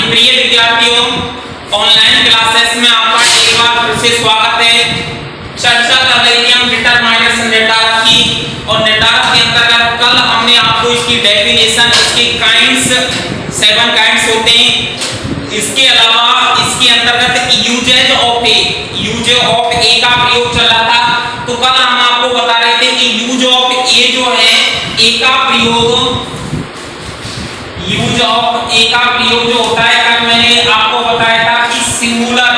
प्रिय विद्यार्थियों, online classes में आपका एक बार फिर से स्वागत है। चर्चा कर रहे थे हम डिटरमाइनर्स नेटवर्क की, और नेटवर्क के अंतर्गत कल हमने आपको इसकी डेफिनेशन, इसके काइंड्स, 7 काइंड्स होते हैं। इसके अलावा इसके अंतर्गत यूजेज ऑफ ए का प्रयोग चल रहा था। तो कल हम आपको बता रहे थे कि यूज ऑफ ए जो है, ए का प्रयोग, यूज ऑफ ए का प्रयोग जो होता है, कल मैंने आपको बताया था कि सिंगुलर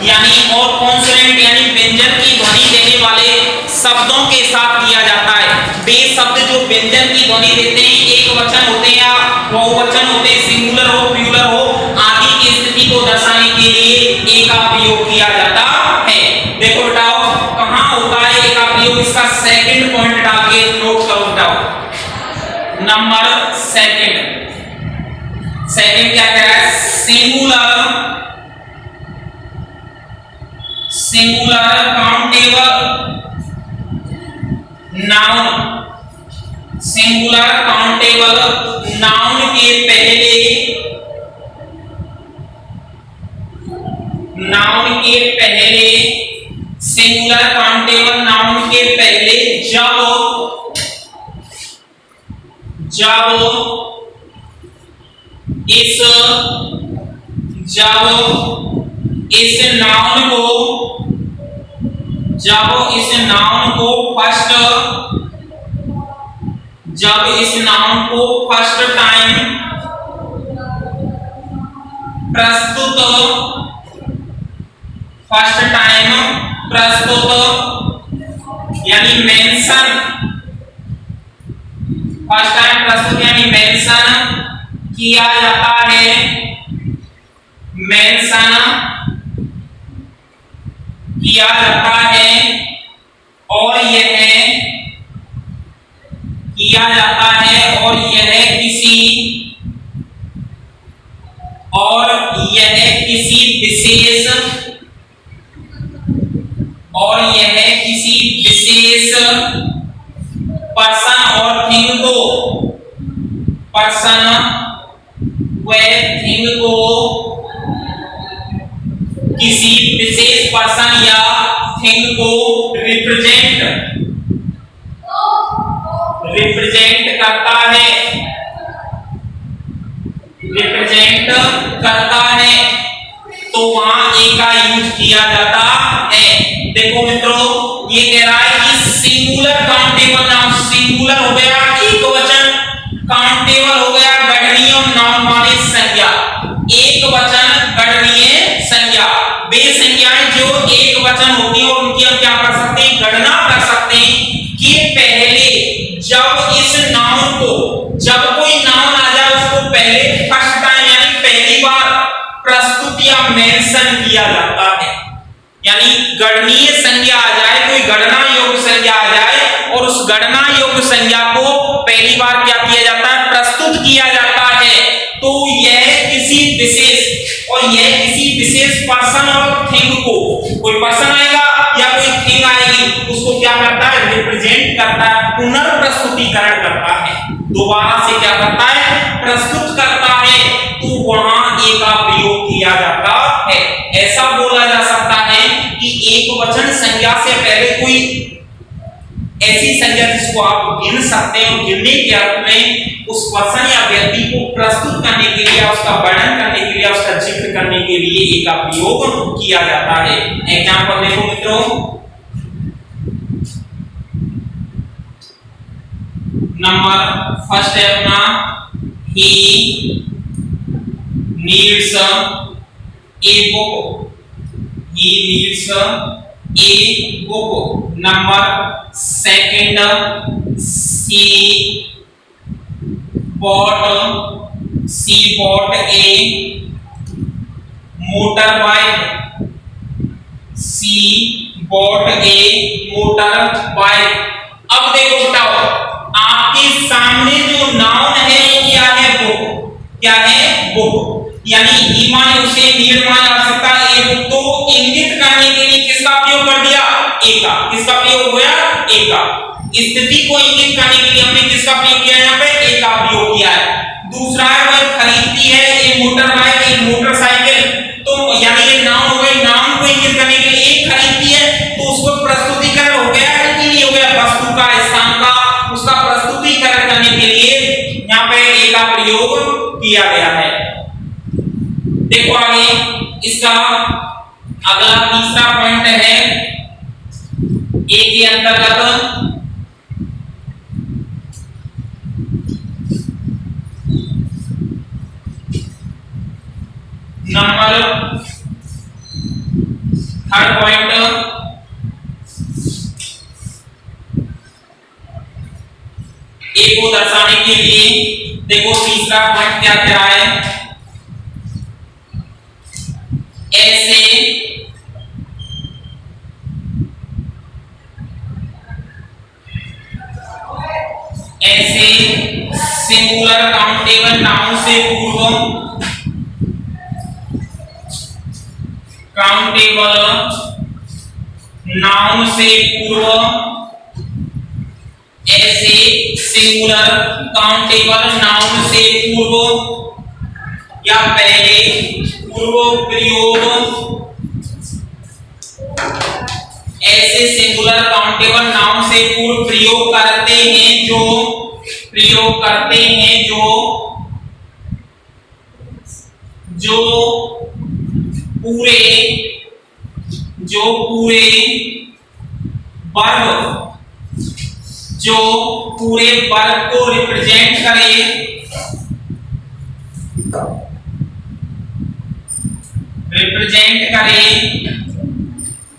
यानी और कॉन्सोनेंट यानी व्यंजन की ध्वनि देने वाले शब्दों के साथ किया जाता है। बे शब्द जो व्यंजन की ध्वनि देते हैं, एक वचन होते हैं या बहुवचन होते हैं, सिंगुलर हो प्लूरल हो, आदि की स्थिति को दर्शाने के लिए ए का प्रयोग किया जाता है। देखो बेटाओ, कहां होता है ए का प्रयोग, इसका सेकंड पॉइंट डाल के नोट करो बेटाओ। नंबर सेकंड क्या कह रहा है? Singular countable noun, singular countable noun के पहले, सिंगुलर काउंटेबल नाउन के पहले जब इस नाउन को फर्स्ट टाइम प्रस्तुत यानी मेंशन, फर्स्ट टाइम प्रस्तुत यानी मेंशन किया जाता है, मेंशन किया जाता है, और यह किया जाता है, और यह किसी विशेष पर्सन और थिंग को, किसी विशेष पर्सन या थिंग को रिप्रेजेंट करता है, तो वहां ए का यूज किया जाता है। देखो मित्रों, ये कह रहा है कि सिंगुलर काउंटेबल नाउन, सिंगुलर हो गया एक वचन, काउंटेबल हो गया गणनीय नाउन माने संज्ञा, एक वचन गणनीय संज्ञा, वे संज्ञाएं जो एक वचन होती हैं और उनकी हम क्या कर सकते हैं, गणना कर सकते हैं कि पहले जब इस नाउन को, जब कोई नाउन आ जाए उसको पहले फर्स्ट टाइम यानी पहली बार प्रस्तुत या मेंशन किया जाता है। यानी गणनीय संज्ञा आ जाए, कोई गणना योग्य संज्ञा आ जाए, और उस गणना योग्य संज्ञा को पहली बार क्या किया जाता है, प्रस्तुत किया जाता है। तो यह किसी विशेष पर्सन और थिंग को, कोई पर्सन आएगा या कोई थिंग आएगी, उसको क्या करता है, रिप्रेजेंट करता है, पुनर्प्रस्तुतिकरण करता है, दोबारा से क्या करता है, प्रस्तुत करता है। तो वहां ए का प्रयोग किया जाता है। ऐसा बोला जा सकता है कि एक वचन संज्ञा से पहले कोई ऐसी संज्ञा जिसको आप गिन सकते हैं, और गिनने के अर्थ में उस पर्सन या व्यक्ति को प्रस्तुत करने के लिए, उसका वर्णन करने के लिए, उसका जिक्र करने के लिए ए का प्रयोग किया जाता है। एग्जांपल देखो मित्रों, नंबर फर्स्ट है अपना, he needs a book, he needs a book. Number second, she bought a motorbike. She bought a motorbike. अब देखो बताओ, आपके सामने जो नाउन है वो क्या है, बुक, क्या है, बुक। यानी ही माने उसे, नीड माने आवश्यकता, ए बुक तो इंगित करने के लिए किसका प्रयोग कर दिया, ए का। किसका प्रयोग हुआ, ए का। स्थिति को इंगित करने के लिए हमने किसका प्रयोग किया, यहाँ पे ए का प्रयोग किया है। दूसरा है, वह खरीदती है ए मोटर बाइक, किया गया है। देखो आगे इसका अगला तीसरा पॉइंट है ए के अंतर्गत नंबर थर्ड पॉइंट ए को दर्शाने के लिए देखो तीसरा पॉइंट क्या कह रहा है, ऐसे सिंगुलर काउंटेबल नाउन से पूर्व ऐसे सिंगुलर काउंटेबल नाउन से पूर्व या पहले पूर्व प्रयोग ऐसे सिंगुलर काउंटेबल नाउन से पूर्व प्रयोग करते हैं जो पूरे वर्ग को रिप्रेजेंट करे,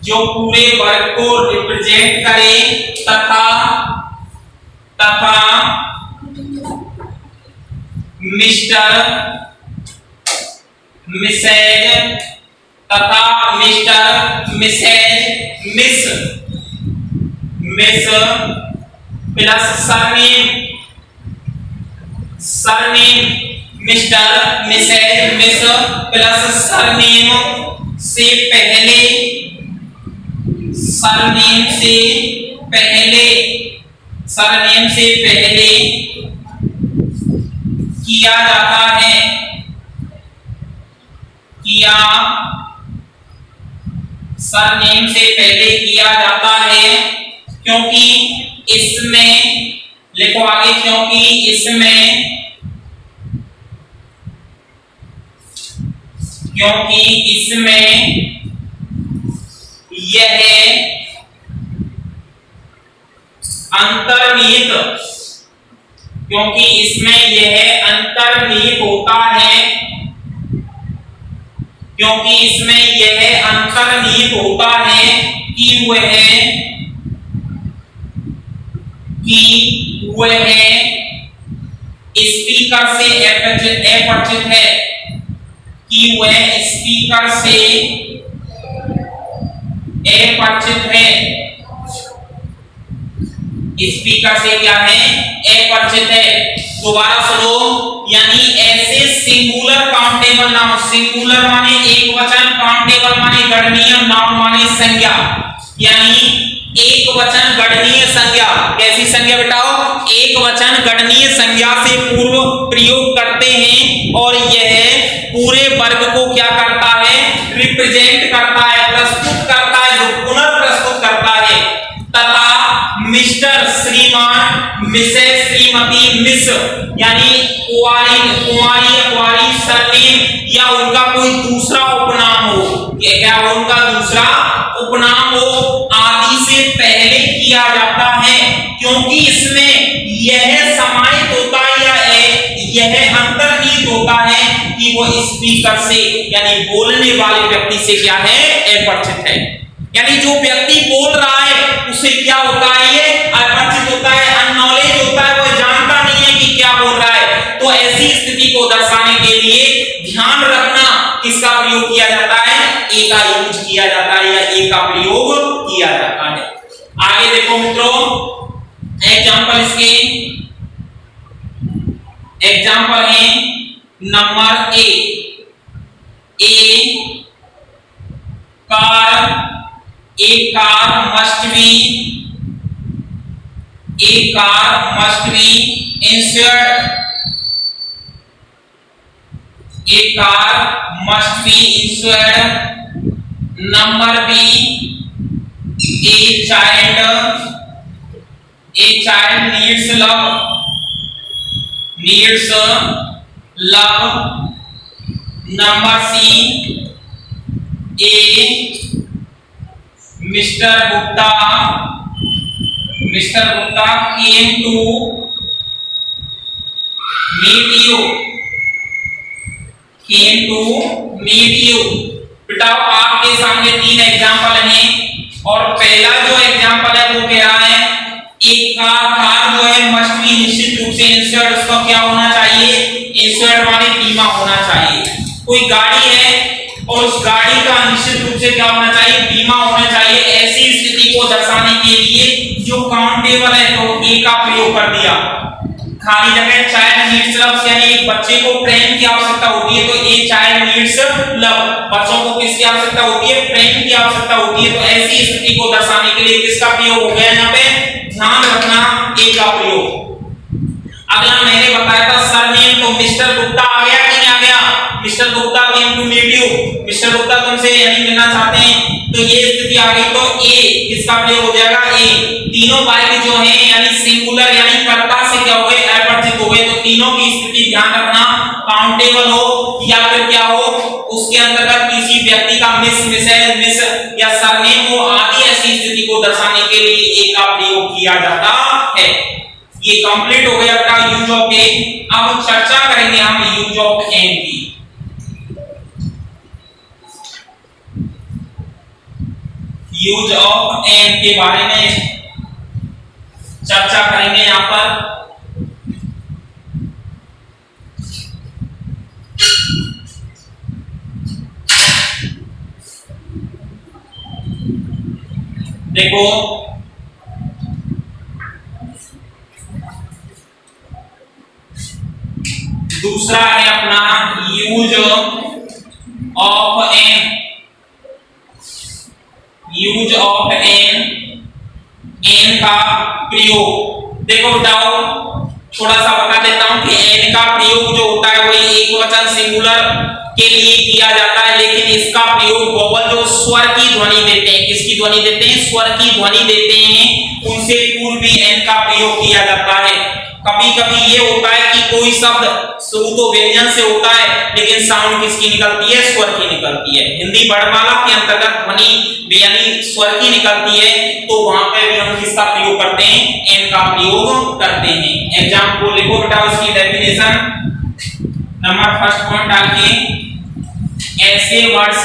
जो पूरे वर्ग को रिप्रेजेंट करे तथा mister miss plus surname mister missus miss plus surname से पहले किया जाता है, सरनेम से पहले किया जाता है क्योंकि इसमें लिखो आगे, क्योंकि इसमें यह अंतर्निहित होता है कि वह स्पीकर से अपरिचित है, स्पीकर से क्या है, अपरिचित है। दोबारा सुनो, यानी ऐसे सिंगुलर काउंटेबल नाउन, सिंगुलर माने एक वचन, काउंटेबल माने गणनीय, नाउन माने संज्ञा, यानी एक वचन गणनीय संज्ञा। कैसी संज्ञा बेटाओ? एक वचन गणनीय संज्ञा से पूर्व प्रयोग करते हैं और यह पूरे वर्ग को क्या करता है, रिप्रेजेंट करता है, प्रस्तुत करता है, जो पुनर्प्रस्तुत करता है। तथा मिस्टर, श्रीमान, मिसेस, श्रीमती, मिस यानी कुंवारी, सरनेम या उनका कोई दूसरा उपनाम हो, क्या उनका दूसरा उपनाम हो आदि से पहले किया जाता है, क्योंकि इसमें यह समाहित होता है या यह अंतर्निहित होता है कि वो स्पीकर से यानी बोलने वाले व्यक्ति से क्या है, अपरिचित है। यानी जो व्यक्ति बोल रहा है उसे क्या होता है, ये अपरिचित होता है, अननॉलेज होता है, वो जानता नहीं है कि क्या बोल रहा है। तो ऐसी स्थिति को दर्शाने के लिए ध्यान रखना किसका प्रयोग किया जाता है, ए का यूज किया जाता है या ए का प्रयोग किया जाता है। आगे देखो मित्रों, एग्जांपल है number A car must be insured. Number B, a child needs love, number C a mister Gupta came to meet you। बेटा आपके सामने तीन एग्जांपल हैं और पहला जो एग्जांपल है वो कह रहा है एक कार जो है मस्ट बी निश्चित रूप से इंश्योर्ड, उसका क्या होना चाहिए, इंश्योर्ड माने बीमा होना चाहिए। कोई गाड़ी है और उस गाड़ी का निश्चित रूप से क्या होना चाहिए, बीमा होना चाहिए। ऐसी स्थिति को दर्शाने के लिए जो काउंटेबल है तो ए का प्रयोग कर दिया। खाली जगह चाइल्ड नीड्स लव, यानी एक बच्चे को प्रेम की आवश्यकता होती है तो ए चाइल्ड नीड्स लव, बच्चों को किसकी आवश्यकता होती है, प्रेम की आवश्यकता होती है। तो ऐसी स्थिति को दर्शाने के लिए किसका प्रयोग हो गया यहाँ पे, ध्यान रखना ए का प्रयोग। अगला मैंने बताया था सरनेम, तो मिस्टर गुप्ता आ गया कि नहीं आ गया, mister Gupta came to meet you, mister Gupta तुमसे यानी मिलना चाहते हैं, तो ये स्थिति आ गई। तो ए किसका प्रयोग हो जाएगा, ए। तीनों बाइक जो हैं यानी सिंगुलर यानी कर्ता से क्या हो गए, अपरिचित हो गए। तो तीनों की स्थिति ध्यान रखना, काउंटेबल हो या फिर क्या हो, उसके अंतर्गत किसी व्यक्ति का मिस या सरनेम हो आदि ऐसी स्थिति को दर्शाने के लिए ए का प्रयोग किया जाता है। ये कंप्लीट हो गया अपना यूज ऑफ ए। अब चर्चा करेंगे हम यूज ऑफ एन की। यूज ऑफ एन के बारे में चर्चा करेंगे यहां पर। देखो दूसरा है अपना use of an. Use of an, an का प्रयोग। देखो बताओ, थोड़ा सा बता देता हूं कि एन का प्रयोग जो होता है वो एक वचन सिंगुलर के लिए किया जाता है, लेकिन इसका प्रयोग वोवल जो स्वर की ध्वनि देते हैं, किसकी ध्वनि देते हैं, स्वर की ध्वनि देते हैं, उनसे पूर्व भी एन का प्रयोग किया जाता है। कभी कभी ये होता है कि कोई शब्द शुरू तो व्यंजन से होता है लेकिन साउंड किसकी निकलती है, स्वर की निकलती है। हिंदी वर्णमाला के अंतर्गत ध्वनि यानी स्वर की निकलती है, तो वहां पे भी हम किसका प्रयोग करते हैं, एन का प्रयोग करते हैं। एग्जांपल लिखो बेटा, उसकी डेफिनेशन नंबर फर्स्ट पॉइंट डाल के, ऐसे वर्ड्स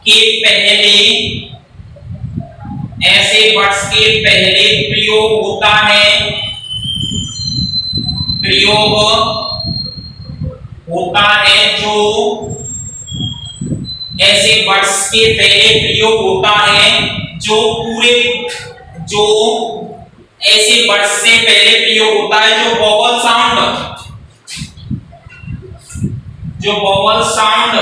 के पहले, ऐसे वर्ड्स के पहले प्रयोग होता है, प्रयोग होता है जो, ऐसे वर्ड्स के पहले प्रयोग होता है जो पूरे, जो ऐसे वर्ड्स से पहले प्रयोग होता है जो वोवल साउंड, जो वोवल साउंड,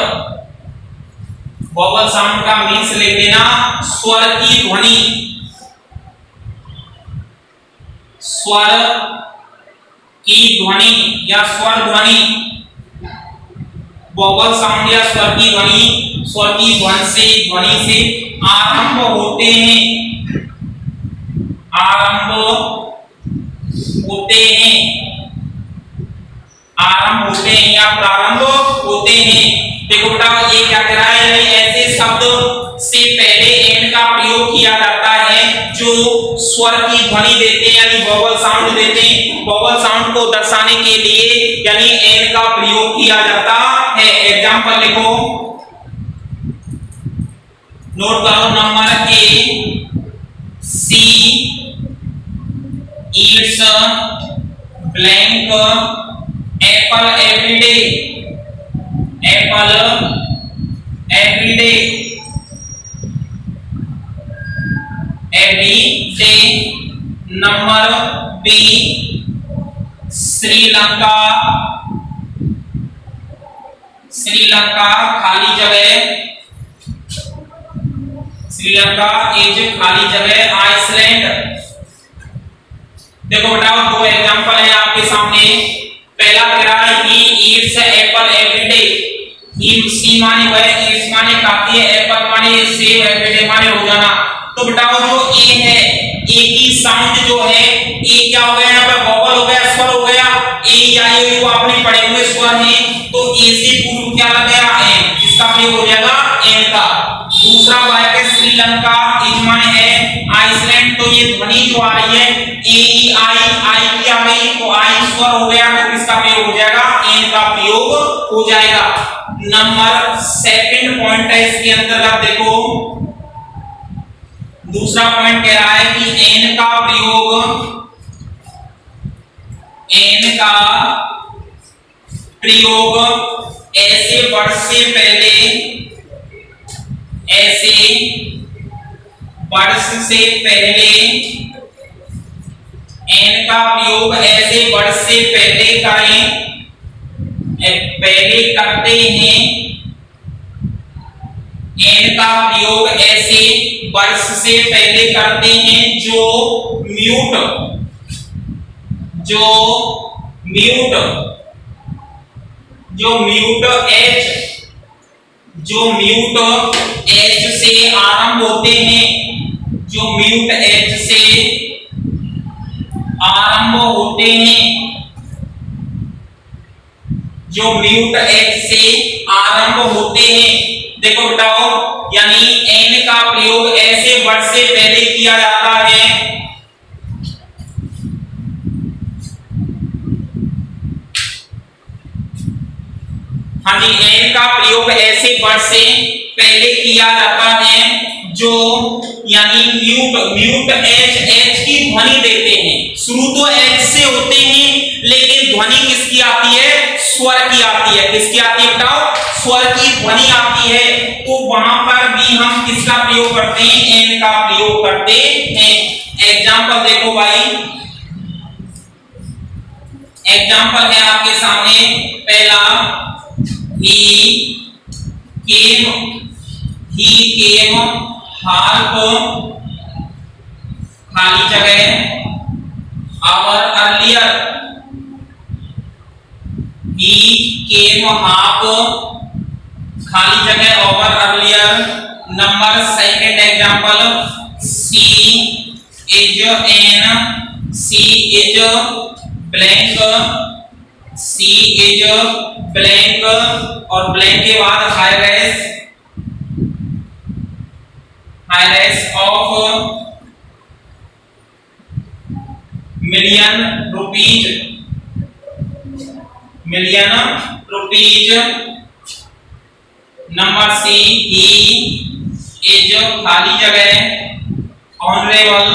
वोवल साउंड का मीन्स लिख देना स्वर की ध्वनि, स्वर की ध्वनि या स्वर ध्वनि, वोवल साउंड या स्वर की ध्वनि, स्वर की ध्वनि से आरंभ होते हैं, आरंभ होते हैं, आरंभ होते हैं या प्रारंभ होते हैं। देखो बेटा ये क्या कह रहा है, ऐसे शब्द से पहले एन का प्रयोग किया जाता है जो स्वर की ध्वनि देते हैं यानी वोवल साउंड देते हैं। वोवल साउंड को दर्शाने के लिए यानी एन का प्रयोग किया जाता है। एग्जांपल लिखो, नोट करो, number A, she eats blank apple every day, apple every day, every day। Number B, Sri Lanka, Sri Lanka खाली जगह, श्रीलंका इज खाली जगह आइसलैंड। देखो बेटा दो एग्जांपल है आपके सामने। पहला कह रहा है ही ईट्स एप्पल एवरीडे, ही सी माने वह, ईट्स माने खाती है, एप्पल माने सेब, एवरीडे माने रोजाना। तो बेटा जो ए है, की साउंड जो है ए क्या हो गया, यहाँ पे वोवल हो गया, स्वर हो गया। ए या ये वो आपने पढ़े हुए स्वर हैं, तो ए से पूर्व क्या लग गया, एन, इसका प्रयोग हो जाएगा एन का। दूसरा वाक्य श्रीलंका, इजमाय है आइसलैंड, तो ये ध्वनि जो आ रही है ए ई आई की आ गई, तो आई स्वर हो गया, तो किसका प्रयोग हो जाएगा, एन का प्रयोग हो जाएगा। नंबर सेकंड पॉइंट है इसके अंतर्गत, देखो दूसरा पॉइंट कह रहा है कि एन का प्रयोग ऐसे वर्ड से पहले, ऐसे वर्ड से पहले, एन का प्रयोग ऐसे वर्ड से पहले करें, पहले करते हैं। एन का प्रयोग ऐसे वर्ड से पहले करते हैं जो म्यूट एच से आरंभ होते हैं, जो म्यूट एच से आरंभ होते हैं, जो म्यूट एच से आरंभ होते हैं। देखो बताओ, यानी एन का प्रयोग ऐसे वर्ड से पहले किया जाता है, हाँ जी, एन का प्रयोग ऐसे वर्ड से पहले किया जाता है जो, यानी म्यूट एच की ध्वनि देते हैं। शुरू तो एच से होते हैं, लेकिन ध्वनि किसकी आती है, स्वर की आती है। किसकी आती है बताओ, स्वर की ध्वनि आती है। तो वहां पर भी हम किसका प्रयोग करते हैं, एन का प्रयोग करते हैं। एग्जाम्पल देखो भाई, एग्जाम्पल है आपके सामने, पहला he came half खाली जगह our earlier, he came half खाली जगह our earlier। Number second example, she is blank, she is blank, और ब्लैंक के बाद heiress of million rupees. Number C, he is खाली जगह honourable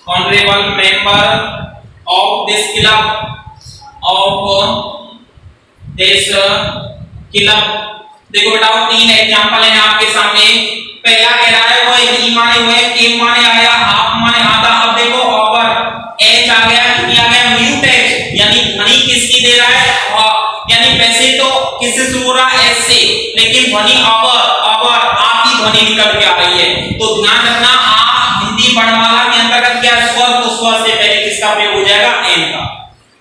member of this club। देखो बेटाओ, तीन एग्जांपल हैं आपके सामने। पहला कह रहा है वो ही माने हुए, केम माने आया, हाफ माने आधा। अब देखो ओवर एच आ गया, कितनी आ गया, म्यूट एच, यानी ध्वनि किसकी दे रहा है, यानी वैसे तो किससे शुरू हो रहा है, एच से, लेकिन ध्वनि ओवर आपकी ध्वनि निकल के आ रही है। तो ध्यान रखना, हिंदी वर्णमाला के अंतर्गत क्या स्वर, तो स्वर से पहले किसका प्रयोग हो जाएगा, एन का।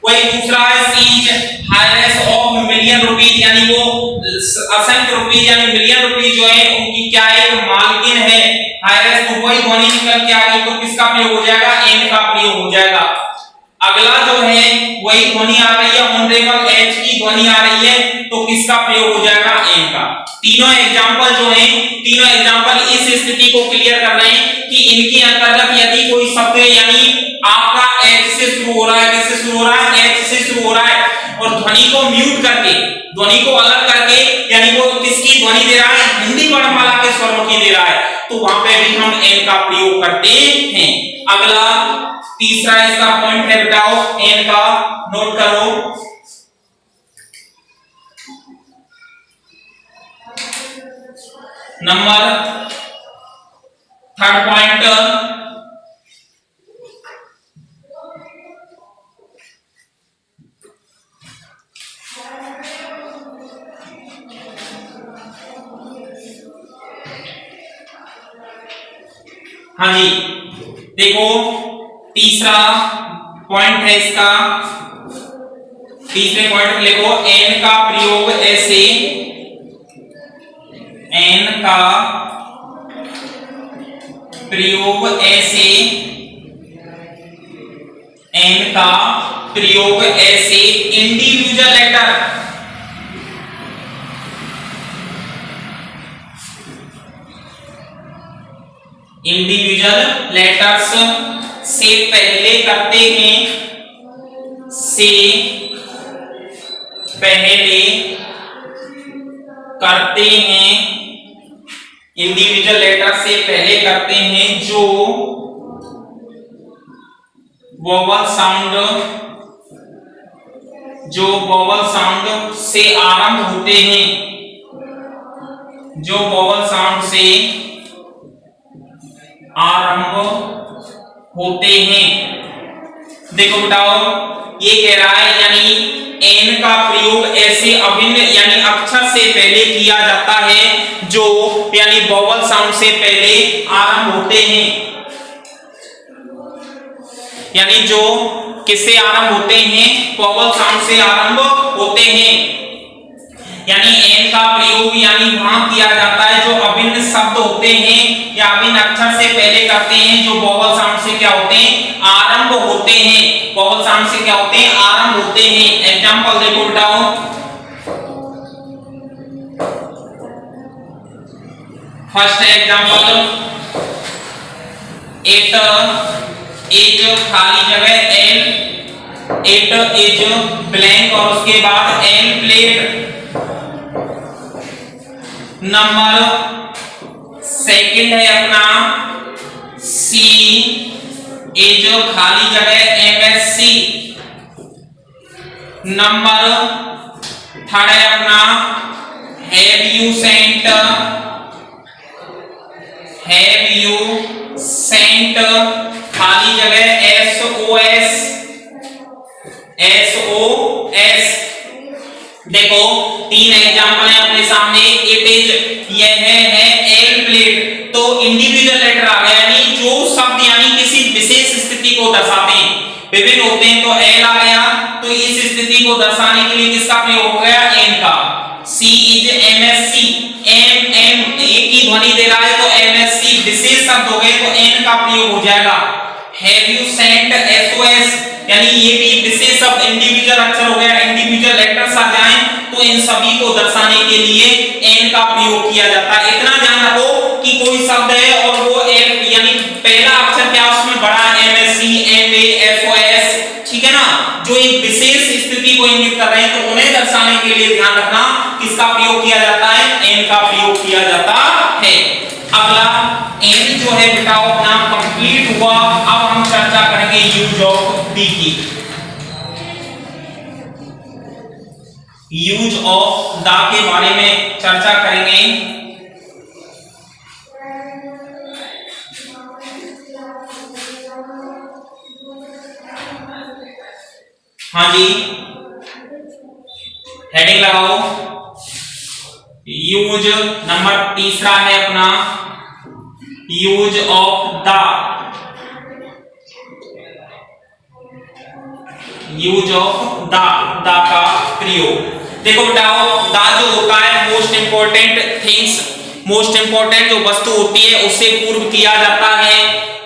वही दूसरा है सीज हाईनेस ऑफ मिलियन रुपीज, यानी वो असंख्य रुपीज यानी मिलियन रुपीज जो है उनकी क्या है, मालकिन है हाईनेस, तो वही ध्वनि निकल के आ गई, तो किसका प्रयोग हो जाएगा, एन का प्रयोग हो जाएगा। अगला जो है वही ध्वनि आ रही है, ऑनरेबल एच की ध्वनि आ रही है, तो किसका प्रयोग हो जाएगा, एन का। तीनों एग्जांपल जो हैं, तीनों एग्जांपल इस स्थिति को क्लियर कर रहे हैं कि इनके अंतर्गत यदि कोई शब्द यानी आपका एच से शुरू हो रहा है, किससे शुरू हो रहा है, एच से शुरू हो रहा है, और ध्वनि को म्यूट करके, ध्वनि को अलग करके, यानी वो किसकी ध्वनि दे रहा है, हिंदी वर्णमाला के स्वरों की दे रहा है, तो वहां पे भी हम एन का प्रयोग करते हैं। अगला तीसरा इसका पॉइंट है बताओ, एन का नोट करो। नंबर थर्ड पॉइंट, हाँ जी देखो तीसरा पॉइंट है इसका, तीसरे पॉइंट में लिखो, एन का प्रयोग ऐसे एन का प्रयोग ऐसे इंडिविजुअल लेटर से पहले करते हैं इंडिविजुअल लेटर से पहले करते हैं जो वोवल साउंड से आरंभ होते हैं, देखो बेटाओ ये कह रहा है यानी एन का प्रयोग ऐसे अभिन्न यानी अक्षर से पहले किया जाता है जो यानी वोवल साउंड से पहले आरंभ होते हैं, यानी जो किससे आरंभ होते हैं, वोवल साउंड से आरंभ होते हैं। यानी एन का प्रयोग यानी वहां किया जाता है जो अभिन्न शब्द होते हैं या अभिन्न अक्षर से पहले करते हैं जो वोवल साउंड से क्या होते हैं, आरंभ होते हैं। वोवल साउंड से क्या होते हैं, आरंभ होते हैं। एग्जांपल देखो बेटाओ, फर्स्ट एग्जांपल, इट इज खाली जगह एल, इट इज ब्लैंक और उसके बाद एल प्लेट। नंबर सेकंड है अपना सी इज खाली जगह एमएससी। नंबर थर्ड है अपना हैव यू सेंट खाली जगह SOS। देखो तीन एग्जांपल है अपने सामने। इट इज यह है एल प्लेट, तो इंडिविजुअल लेटर आ गया यानी जो शब्द यानी किसी विशेष स्थिति को दर्शाते हैं, विभिन्न होते हैं, तो एल आ गया। तो इस स्थिति को दर्शाने के लिए किसका प्रयोग हो गया, एन का। सी इज एमएससी, एम एक ही ध्वनि दे रहा है तो एमएससी विशेष शब्द हो गए तो एन का प्रयोग हो जाएगा। हैव यू सेंट SOS यानी ये भी विशेष शब्द इंडिविजुअल अक्षर हो गया, इंडिविजुअल लेटर्स आ जाएं तो इन सभी को दर्शाने के लिए एन का प्रयोग किया जाता है। इतना ध्यान रखो कि कोई शब्द है और वो एल यानी पहला अक्षर क्या उसमें बड़ा MSC MA SOS, ठीक है ना, जो एक विशेष स्थिति को इंगित कर रहे हैं तो उन्हें दर्शाने के लिए ध्यान रखना किसका प्रयोग किया जाता है, एन का प्रयोग किया जाता है। अगला एन जो है बेटा अपना कंप्लीट हुआ। अब हम चर्चा करेंगे यूज ऑफ दी की। यूज ऑफ द के बारे में चर्चा करेंगे। हाँ जी, हेडिंग लगाओ। यूज नंबर तीसरा है अपना use of the. Use of the का प्रयोग देखो बेटाओ, द जो होता है most important things, most important जो वस्तु होती है उससे पूर्व किया जाता है।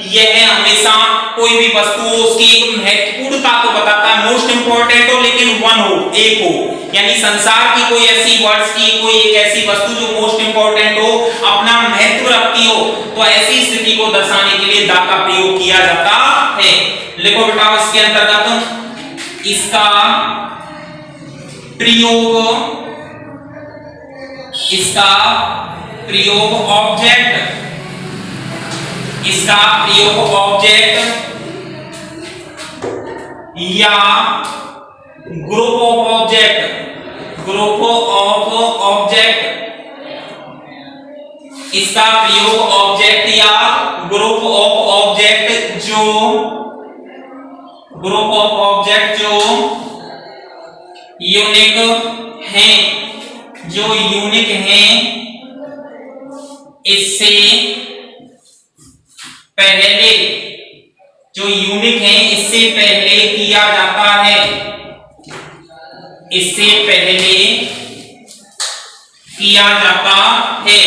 यह हमेशा कोई भी वस्तु हो उसकी एक महत्वपूर्णता को बताता है, मोस्ट इंपोर्टेंट हो लेकिन वन हो, एक हो, यानी संसार की कोई ऐसी वर्ड्स की कोई एक ऐसी वस्तु जो मोस्ट इंपोर्टेंट हो, अपना महत्व रखती हो, तो ऐसी स्थिति को दर्शाने के लिए द का प्रयोग किया जाता है। लिखो बेटा इसके अंतर्गत इसका प्रयोग ऑब्जेक्ट या ग्रुप ऑफ ऑब्जेक्ट, इसका प्रयोग ऑब्जेक्ट या ग्रुप ऑफ ऑब्जेक्ट जो यूनिक हैं, इससे पहले किया जाता है, इससे पहले किया जाता है।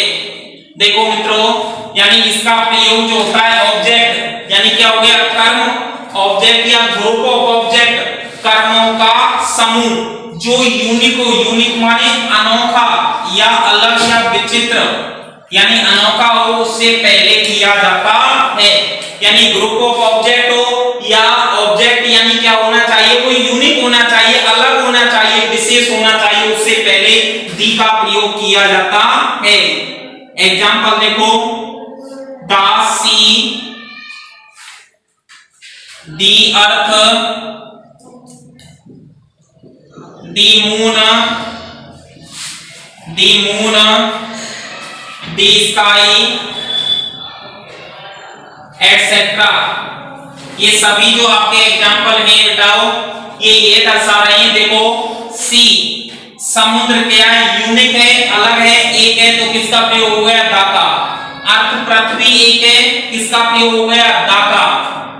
यानी इसका प्रयोग जो होता है ऑब्जेक्ट, यानी क्या हो गया कर्म, ऑब्जेक्ट या ग्रुप ऑफ ऑब्जेक्ट, कर्मों का समूह जो यूनिक हो, यूनिक माने अनोखा या अलग या विचित्र, यानी अनोखा हो उससे पहले किया जाता है। यानी ग्रुप ऑफ ऑब्जेक्ट हो या ऑब्जेक्ट, यानी क्या होना चाहिए, कोई यूनिक होना चाहिए, अलग होना चाहिए, विशेष होना चाहिए, उससे पहले दी का प्रयोग किया जाता है। एग्जांपल देखो, the sea, the earth, the moon, the sky etcetera. ये सभी जो आपके एग्जांपल हैं बताओ, ये दर्शा रहे हैं। देखो सी, समुद्र क्या है, यूनिक है, अलग है, एक है, तो किसका प्रयोग हो गया, दा का। अर्थ पृथ्वी एक है, किसका प्रयोग हो गया, दा का।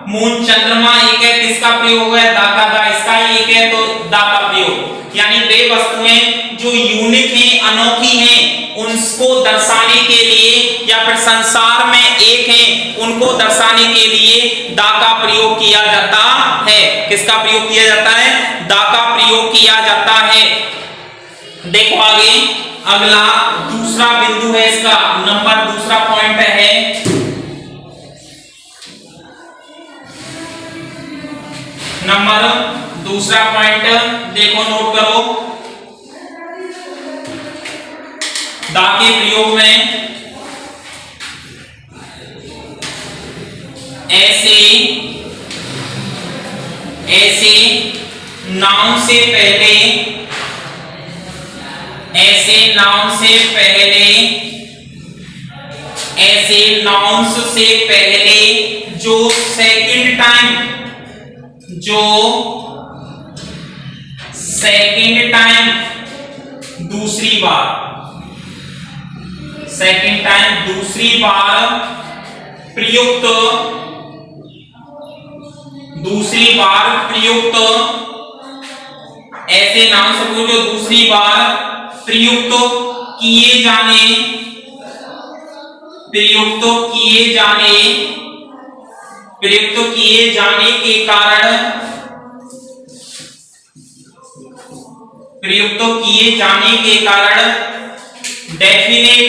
मून चंद्रमा एक है, किसका प्रयोग हो गया, दा का। दा स्काई एक है, तो दा का प्रयोग। यानी वे वस्तुएं जो यूनिक हैं, अनोखी हैं, उनको दर्शाने के लिए या फिर संसार में एक हैं, उनको दर्शाने के लिए दा का प्रयोग किया जाता है। किसका प्रयोग किया जाता है, दा का प्रयोग किया जाता है। देखो आगे अगला दूसरा बिंदु है, इसका नंबर दूसरा पॉइंट है, नंबर दूसरा पॉइंट देखो, नोट करो। दा के प्रयोग में ऐसे नाउन से पहले, ऐसे नाउंस से पहले जो सेकंड टाइम दूसरी बार प्रयुक्त ऐसे नाउंस को जो दूसरी बार प्रयुक्त किए जाने के कारण डेफिनेट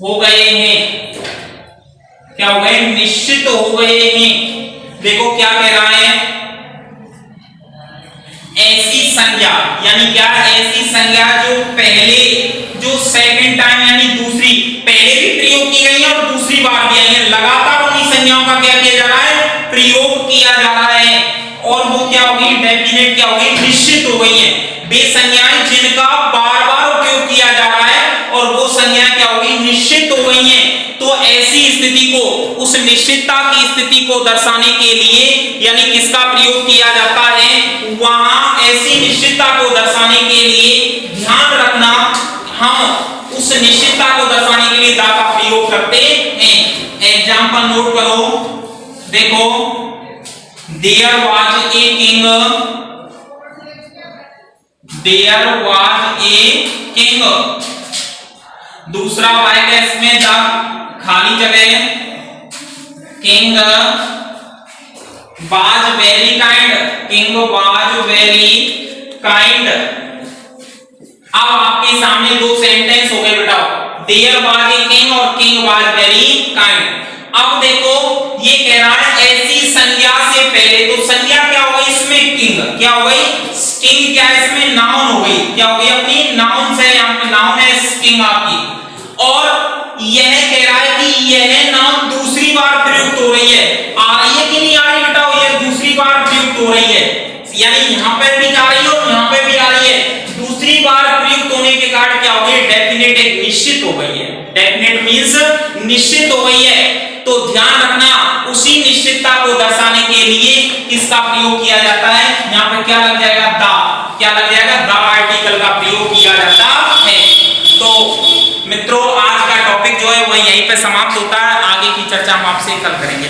हो गए हैं। क्या हो गए, निश्चित हो गए हैं। देखो क्या कह रहा है, ऐसी संज्ञा, यानी क्या, ऐसी संज्ञा जो पहले, जो सेकंड टाइम यानी दूसरी, पहले भी प्रयोग की गई है और दूसरी बार भी आई है, लगातार उन्हीं संज्ञाओं का क्या किया जा रहा है, प्रयोग किया जा रहा है। और वो क्या होगी, डेफिनेट क्या होगी, निश्चित हो गई है। वे संज्ञाएं जिनका बार बार उपयोग किया जा रहा है और वो संज्ञाएं क्या होगी, निश्चित हो गई हैं। तो ऐसी स्थिति को, उस निश्चितता की स्थिति को दर्शाने के लिए यानी किसका प्रयोग किया जाता है, वहां ऐसी निश्चितता को दर्शाने के लिए ध्यान रखना, हम उस निश्चितता को दर्शाने के लिए दा का प्रयोग करते हैं। एग्जांपल नोट करो, देखो, देयर वाज ए किंग, दूसरा वाइट में द खाली जगह, किंग वाज वेरी काइंड। अब आपके सामने दो सेंटेंस हो गए बेटा, देयर वाज ए किंग और किंग वाज वेरी काइंड। अब देखो ये कह रहा है ऐसी संज्ञा से पहले, तो संज्ञा क्या हो गई इसमें, किंग। क्या हो गई, किंग क्या है इसमें, नाउन हो गई। क्या हो गई, अपनी नाउन से, यहाँ पे नाउन है किंग आपकी। और यह कह रहा है कि यह नाउन दूसरी बार प्रयुक्त हो रही है, आ रही है कि नहीं आ रही बेटा, यह दूसरी बार प्रयुक्त हो रही है, यानी यहाँ पे भी आ रही है और यहाँ पे भी आ रही है। दूसरी बार प्रयुक्त होने के कारण क्या हो गई, डेफिनेट एक निश्चित हो गई है। डेफिनेट मींस निश्चित हो गई है। तो ध्यान रखना, उसी निश्चितता को दर्शाने के लिए किसका प्रयोग किया जाता है, यहाँ पे क्या लग जाएगा, दा। क्या लग जाएगा, दा आर्टिकल का प्रयोग किया जाता है। तो मित्रों आज का टॉपिक जो है वह यहीं पे समाप्त होता है, आगे की चर्चा हम आपसे कल करेंगे।